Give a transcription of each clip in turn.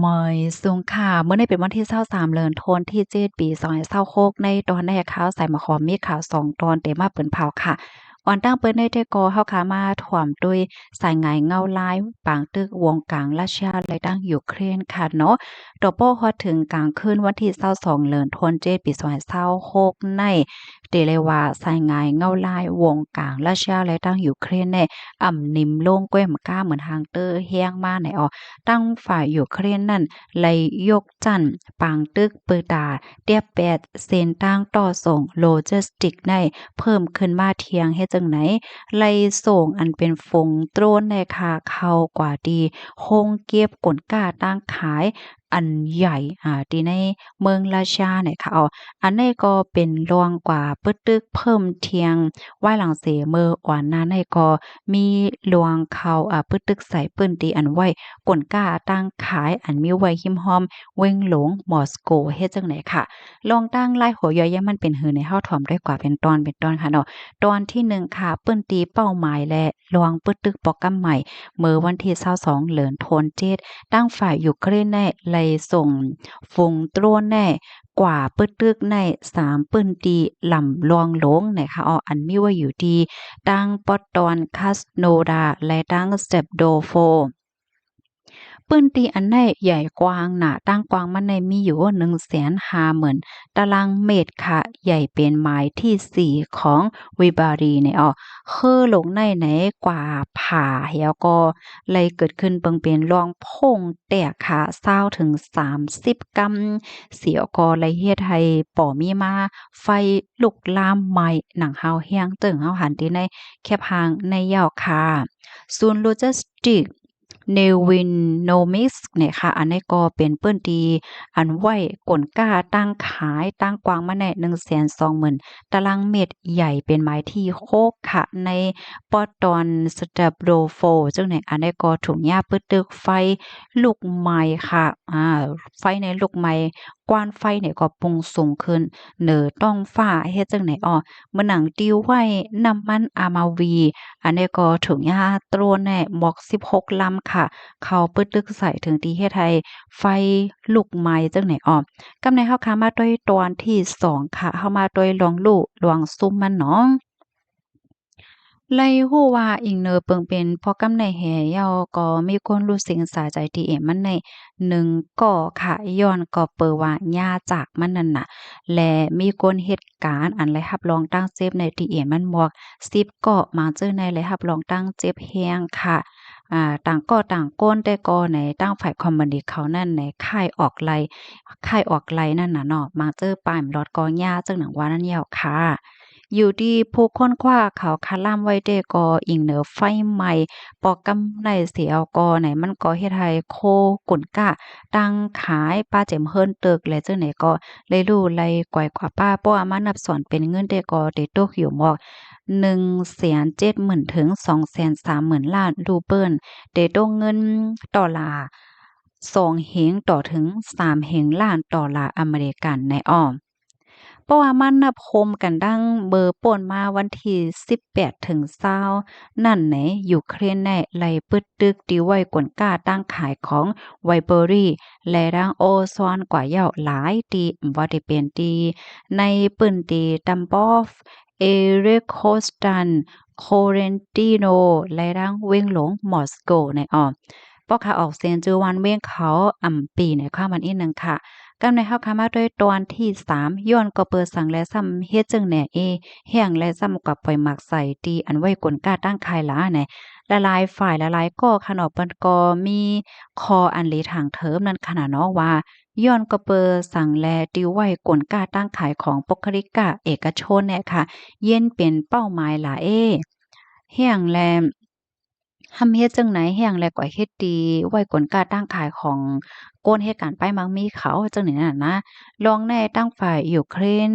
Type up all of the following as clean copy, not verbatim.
เมยสูงค่ะเมื่อในเป็นวันที่23เดือนธันวาคมที่7ปี2526ในตอนแรกข่าวใส่มาขอมีข่าว2ตอนเตมาเปิ้นเผาค่ะก่อนตั้งเปิ้นได้แต่ก็เฮาขามาถ่วมด้วยสายงายเงาลายปางตึกวงกลางรัสเซียและตั้งยูเครนค่ะเนาะต่อป้อฮอดถึงกลางคืนวันที่22เดือนธันวาคมปี2026ในเตเลยว่าสายงายเงาลายวงกลางรัสเซียและตั้งยูเครนในนิ่มลงก้วยมก้าเหมือนหางเตอร์แฮงมาในตั้งฝ่ายยูเครนนั่นไลยกจั่นปางตึกปือตาเตียบแปดเส้นทางต่อส่งโลจิสติกในเพิ่มขึ้นมาเทียงเฮ็ดจังไหนไลส่งอันเป็นฟงโตรนในคาเข้ากว่าดีโฮงเก็บกลก้าตั้งขายอันใหญ่ที่ในเมืองราชาเนี่ยค่ะอันนี้ก็เป็นรองกว่าปึกตึกเพิ่มเทียงไว้หลังเสเมออ่อนนาในก็มีหลวงเขาปึกตึกใส่ปื้นตีอันไว้กลก้าตั้งขายอันมีไว้หิมหอมเว้งหลงมอสโกเฮ็ดจังไหนค่ะลองตั้งไล่หัวย่อยๆมันเป็นหือในเฮาถ่อมด้วยกว่าเป็นตอนค่ะเนาะตอนที่1ค่ะปื้นตีเป้าหมายและลวงปึกตึกปอกกำใหม่เมื่อวันที่22เดือนธันวาคมตั้งฝ่ายยูเครนได้ไล่ส่งฝูงโดรนแน่กว่าปึกตึกใน3ปื้นตีลำลวงหลงนะคะอันมีไว้อยู่ที่ตั้งปอตอนคัสโนดาและตั้งสเตปโดโฟ ปื้นตีอันใดใหญ่กว้างหนาตั้งกว้างมันในมีอยู่150,000ตารางเมตรค่ะใหญ่เป็นไม้ที่ 4 ของวิบารีเนี่ยคือลงในไหนกว่าผ่าแล้วก็เลยเกิดขึ้นเปิงเป็นร่องโพ่งแตกค่ะ20ถึง30กำเสียวก็เลยเฮ็ดให้ป่อมีมาไฟลุกลามไหม้หนังเฮาแฮงตึงเฮาหันที่ในแคบหางในยาวค่ะศูนย์โลจิสติก Nevinomics เนี่ยค่ะอันนี้ก็เป็นเปิ้นที่อันไว้กลก้าตั้งขายตั้งกว้างมาแน่120,000ตารางเมตรใหญ่เป็นไม้ที่โคกค่ะในปอตอน Stabrovo จังไหนอันนี้ก็ถุงยาปึตึกไฟลูกไม้ค่ะไฟในลูกไม้กว้านไฟเนี่ยก็ปุงสูงขึ้นเหนือต้องฟ้าเฮ็ดจังไหนมื้อหนังติวไว้น้ำมันอามาวี อันนี้ก็ถุงยาตรวนแน่หมอก16ลำค่ะเขาปึดลึกใส่ถึงที่เฮ็ดให้ไฟลุกไหม้จังไหนกำในเฮาค่ะมาด้วยตอนที่2ค่ะเฮามาด้วยลองลู่ลวงซุ่มมันเนาะ ไล่ฮู้ว่าอิงเนอเปิงเป็นเพราะกำในแหยาวก็มีคนรู้สึกสาใจที่เอมันใน1ก็ค่ะย้อนก็เปิดว่าญาจากมันนั่นน่ะและมีคนเหตุการณ์อันไรรับรองตั้งเจ็บในที่เอมันหมวก10ก็มาเจอในไรรับรองตั้งเจ็บแฮงค่ะต่างก็ต่างก้นแต่ก็ในตั้งฝ่ายคอมมิวนิสต์เขานั่นในค่ายออกไลนั่นน่ะเนาะมาเจอป้ายรถก็ญาจังหนังว่านั่นยาวค่ะ อยู่ดีผู้ค้นคว้าเขาคาล่ำไว้ได้ก็อิงเหนือไฟไหม้ปอกกำไนเสียเอาก็ไหนมันก็เฮ็ดให้โคกุ่นก้าตั้งขายป้าเจ็มเฮิรนตึกและจังไหนก็เลยรู้เลยก่อยกว่าป้าเพราะว่ามานับสอนเป็นเงินได้ก็ได้ตกอยู่หมอก170,000ถึง230,000ล้านรูเบิลได้ตกเงินดอลลาร์2เฮงต่อถึง3เฮงล้านดอลลาร์อเมริกันในเพราะว่ามันนับโฮมกันดังเบอร์ป่นมาวันที่18ถึง20นั่นไหนยูเครนแน่ไล่ปึดตึกที่ไว้กวนก้าตั้งขายของไวเบอรี่และดังโอซอนกว่าเหย้าหลายตีบ่ได้เป็นตีในปื้นตีตัมปอฟเอเรโคสตันโคเรนติโนและดังเวงหลงมอสโกในปอค่ะออกเสียงจือวันเว้งเขาปีในความมันอีกหนึ่งค่ะ กำในเฮาค่ะมาด้วยตอนที่3ย้อนก็เปิดสั่งและซ้ำเฮ็ดจังแหน่แห้งและซ้ำกับปล่อยหมักใส่ตีอันไว้กลก้าตั้งคายหลาแหน่ละลายฝ่ายละลายก็ขนอเปิ้นก็มีคออันหลีทางเทิมนั่นขนาดเนาะว่าย้อนก็เปิดสั่งแลติวไว้กลก้าตั้งขายของปกริกะเอกชนเนี่ยค่ะเย็นเป็นเป้าหมายหลาแห้งแลทำเฮ็ดจังไหนแห้งและก็เฮ็ดดีไว้กลก้าตั้งขายของโกนเหตุการณ์ไปมักมีเขาจังนี้น่ะนะรองแน่ตั้งฝ่ายยูเครน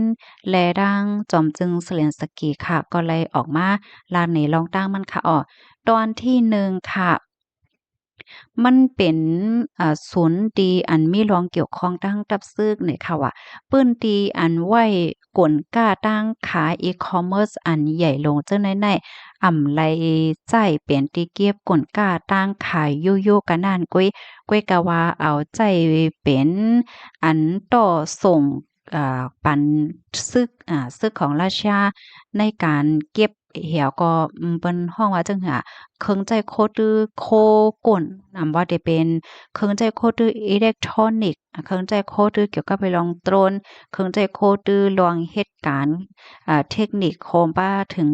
และดังจอมจึงเซเลนสกีค่ะก็เลยออกมาลานนี้ลองตั้งมันค่ะตอนที่1ค่ะ มันเป็นศูนย์ที่อันมีรองเกี่ยวข้องตั้งกับซึกเนี่ยค่ะว่าปื้นที่อันไว้กลก้าตั้งขายอีคอมเมิร์ซอันใหญ่ลงจังได๋ๆไลใจเป็นที่เก็บกลก้าตั้งขายอยู่ๆกันนั่นก้อยก็ว่าเอาใจเป็นอันต่อส่งปันซึกของราชาในการเก็บเหี่ยวก็เปิ้นฮ้องว่าจั่งซี้เครื่องใจโคตือโคก้นว่าได้เป็นเครื่องใจโคตืออิเล็กทรอนิกส์เครื่องใจโคตือเกี่ยวกับไปลองโตรนเครื่องใจโคตือลวงเหตุการณ์เทคนิคโคมป้าถึง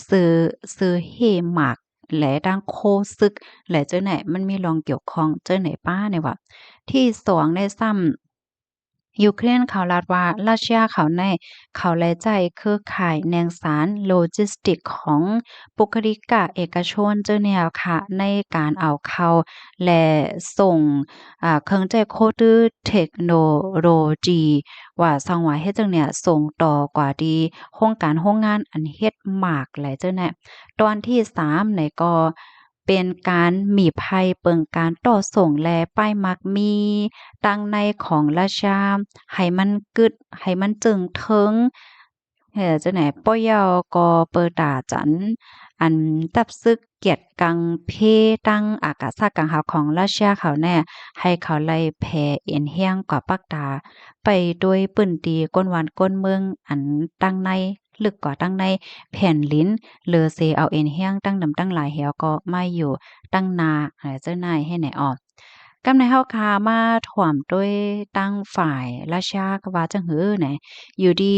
ซื้อเฮหมากและดังโคซึกและจังไหนมันมีรองเกี่ยวข้องจังไหนป้าเนี่ยว่าที่2ในซ้ำ ยูเครนเขารัดว่ารัสเซียเขาในเขาแลใจเครือข่ายแนงสารโลจิสติกของปุคลิกะเอกชนเจ้าแนวค่ะในการเอาเข้าและส่งเครื่องใจโคดื้อเทคโนโลยีว่าสังว่าเฮ็ดจังเนี่ยส่งต่อกว่าดีโรงงานอันเฮ็ดหมากแหละเจ้าแน่ตอนที่3ในก็เป็นการหมี่ภัยเปิงการต่อส่งแลป้ายมักมีตั้งในของราชาให้มันกึดให้มันจึงเทิงจั่งใดป้อยอก็เปิดตาจันอันตับซึกเกียรติกังเพตั้งอากาศกังหาวของราชาเขาแน่ให้เขาไล่แผ่เอ็นเฮียงกว่าปักตาไปโดยปื้นตีก้นวันก้นเมืองอันตั้งในลึกกว่าตั้งในแผ่นลิ้นเลอเซเอาเอ็นเฮียงตั้งนำตั้งหลายแหวก็มาอยู่ตั้งนาเจ้านายให้ไหนออกกำในเฮาคามาถ่วมด้วยตั้งฝ่ายราชาก็ว่าจังหือแหนอยู่ดี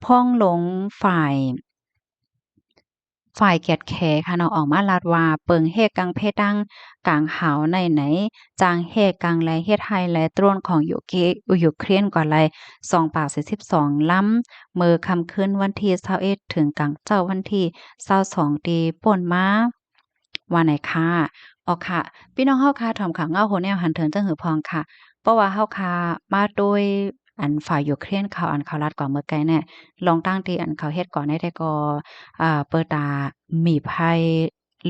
พ้องหลงฝ่ายเกียรติแขค่ะเนาะออกมาลาดว่าเปิงเฮกังเพดังกลางหาวในไหนจางเฮกังและเฮ็ดให้และตรวนของยูเครนกว่าไร2ปาก42ล้ำเมื่อค่ำคืนวันที่21ถึงกลางเจ้าวันที่22ที่ป่นมาว่าไหนค่ะอ๋อค่ะพี่น้องเฮาค่ะถ่อมข่าวเงาโหแนวหันเถิงจังหือพองค่ะเพราะว่าเฮาค่ะมาโดยอันฝ่ายยูเครนเขาอันเขารัดกว่าเมื่อไกลแน่ลองตั้งที่อันเขาเฮ็ดก่อนได้แต่ก็ เปิดตาหมีไพ่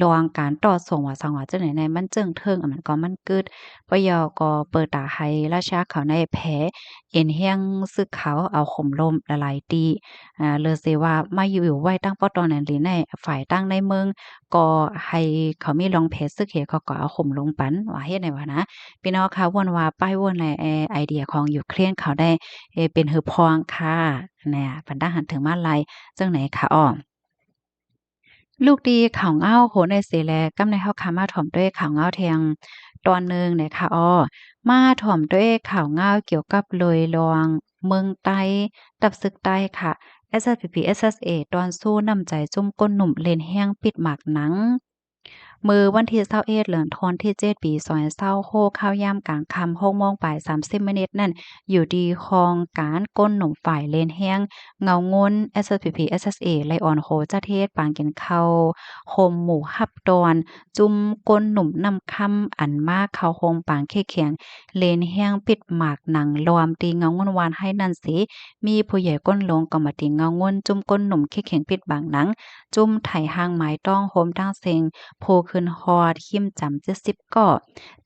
ระวังการต่อส่งว่าสังว่าจังไหนในมันเจิงเทิงมันก็มันกึดปยอก็เปิดตาให้ราชาเขาในแผเอ็นเฮียงซึกเขาเอาข่มลมละลายตีเลยสิว่ามาอยู่ไว้ตั้งปอตอนนั้นหรือในฝ่ายตั้งในเมืองก็ให้เขามีรองแผซึกเหเขาก็เอาข่มลงปันว่าเฮ็ดได้ว่านะพี่น้องค่ะวนว่าป้ายวนในไอเดียของยูเครนเขาได้เป็นหือพองค่ะเนี่ยปันดาหันถึงมาลัยจังไหนคะอ้อ ลูกดีข่าวเงาโหในเสแลกำในเฮาค่ะมาถ่อมด้วยข่าวเงาเทียงตอนหนึ่งเนี่ยค่ะอ้อมาถ่อมด้วยข่าวเงาเกี่ยวกับเลยลองเมืองใต้ตับศึกใต้ค่ะ SSPP SSA ตอนสู้น้ำใจจุ่มก้นหนุ่มเลนแห้งปิดหมากหนังมื้อวันที่21เดือนธันวาคมที่7ปี2026ข้าวยามกลางค่ำ6โมงบ่าย30มินิตนั่นอยู่ดีคองการก้นหนุ่มฝ่ายเลนแห้งเงางน SSPP SSA ไลออนโหจะเทศปางกินข้าวโฮมหมู่ฮับดอนจุ่มก้นหนุ่มนำค่ำอันมากเข้าโฮมปางเข้เขียงเลนแห้งปิดหมากหนังลอมตีเงางนวานให้นั่นสิมีผู้ใหญ่ก้นลงก็มาตีเงางนจุ่มก้นหนุ่มเข้เขียงปิดบางหนังจุ่มไถหางไม้ต้องโฮมตั้งเซงโพขึ้นฮอดขิมจำ70ก่อ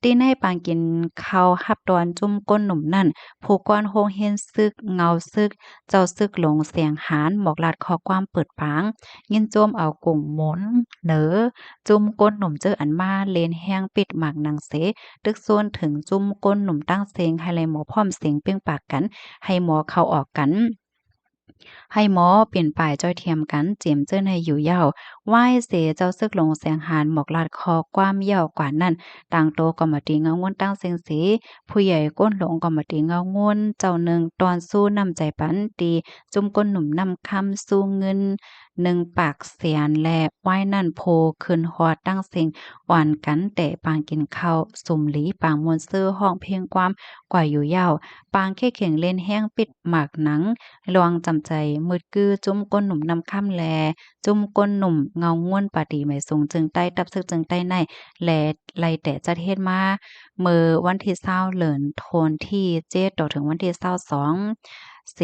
ตีในปางกินข้าวฮับดอนจุ่มก้นหนุ่มนั่นผู้ก้อนโฮงเฮ็นซึกเงาซึกเจ้าซึกหลงเสียงหานหมอกลาดขอความเปิดปางยินโจมเอากุ่งหมุนเหนอจุ่มก้นหนุ่มเจออันมาเลนแห้งปิดหมากนางเสตึกส่วนถึงจุ่มก้นหนุ่มตั้งเซงให้เลยหมอพร้อมเสียงเปี้ยงปากกันให้หมอเข้าออกกันให้หมอเปลี่ยนป่ายจ้อยเทียมกันเจียมเจิ้นให้อยู่ยาวไหว้เสเจ้าซึกลงแสงหานหมอกลาดคอความยาวกว่านั้นต่างโตก็มาตีเงางวนตั้งเสียงสีผู้ใหญ่ก้นหลงก็มาตีเงางวนเจ้าหนึ่งตอนสู้นำใจปันตีจุ่มก้นหนุ่มนำคำสู้เงิน1ปากเสียนและไหว้นั่นโพขึ้นฮอดตั้งเสียงอ่อนกันแต่ปางกินข้าวสุ่มหลีปางมวนซื้อห้องเพียงความกว่าอยู่ยาวปางแค่เข่งเล่นแห้งปิดหมากหนัง ลวงจำใจมืดกือจุ้มก้นหนุ่มนำค่ำแลจุ้มก้นหนุ่มเงาง่วนปาดีไม่สูงจึงใต้ตับซึกจึงใต้ในแลไล่แต่จะเทศมาเมื่อวันที่20เหลินโทนที่7ต่อถึงวันที่22 เส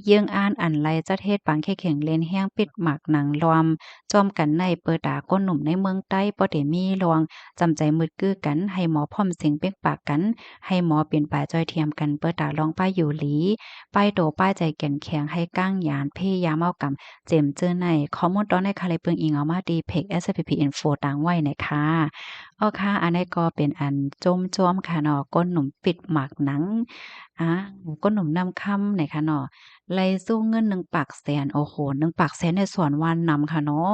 เยื่องอ่านอันไรจะเทศปังแค่แข็งเลนแห้งปิดหมักหนังลอมจอมกันในเปิดตาก้นหนุ่มในเมืองใต้บ่ได้มีลวงจำใจมืดกื้อกันให้หมอพร้อมเสียงเป๊กปากกันให้หมอเปลี่ยนปลายจ้อยเทียมกันเปิดตาลองป้ายอยู่หลีป้ายโตป้ายใจแก่นแข็งให้ก้างหยานพยายามเอากำเจ็มเจอในข้อมูลตอนในคาเลยเปิงอิงเอามาดีเพจ SPP Info ต่างไว้นะคะค่ะอันนี้ก็เป็นอันจมจ้อมค่ะเนาะก้นหนุ่มปิดหมากหนังอาก้นหนุ่มนำคำเนี่ยค่ะเนาะ ไล่สู้เงิน1ปากแสนโอ้โฮ1ปากแสนในสวนวานนำค่ะเนาะ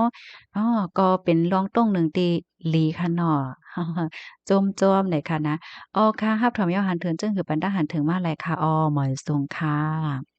ก็เป็นรองต้งหนึ่งตีหลีค่ะเนาะจมจ้อมเลยค่ะนะค่ะรับถอมยอหันเถินจึงคือปันดาหันถึงมาแลยค่ะหมอยสูงค่ะ